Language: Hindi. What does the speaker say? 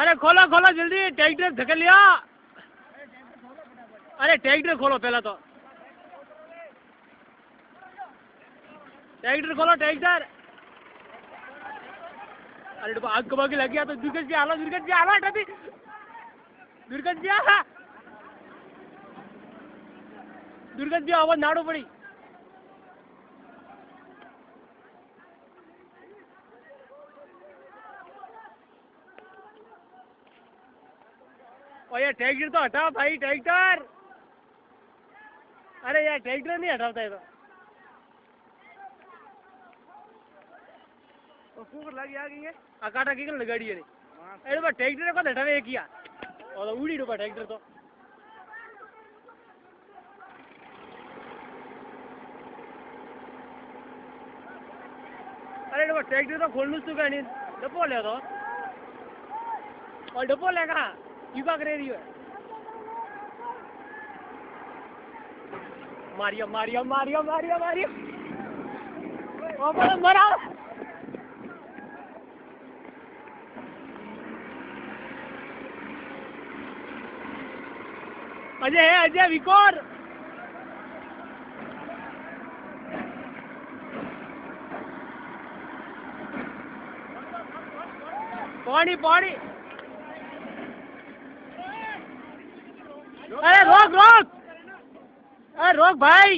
अरे खोलो खोलो जल्दी, ट्रैक्टर धकेल लिया। अरे ट्रैक्टर खोलो पहला तो, ट्रैक्टर खोलो ट्रैक्टर। अरे आग कबागी लग गया तो दुर्गत जी आला अभी दुर्गत जी आवाज नाड़ो पड़ी। और ये ट्रैक्टर तो हटा भाई, ट्रैक्टर। अरे यार ट्रैक्टर नहीं हटाता है तो फूक लगी आ गई है अकाटा की लगाड़ी है। अरे बा ट्रैक्टर को हटावे किया और उड़ी डूबा ट्रैक्टर तो। अरे डब्बा ट्रैक्टर तो खोलने तो नहीं डब्बो ले तो और डब्बो ले कहा युवा करे रही है। मारिया मारिया मारिया मारिया मारिया मरा। अजय है अजय विकोर। पानी पानी। अरे रोक रोक, अरे रोक भाई।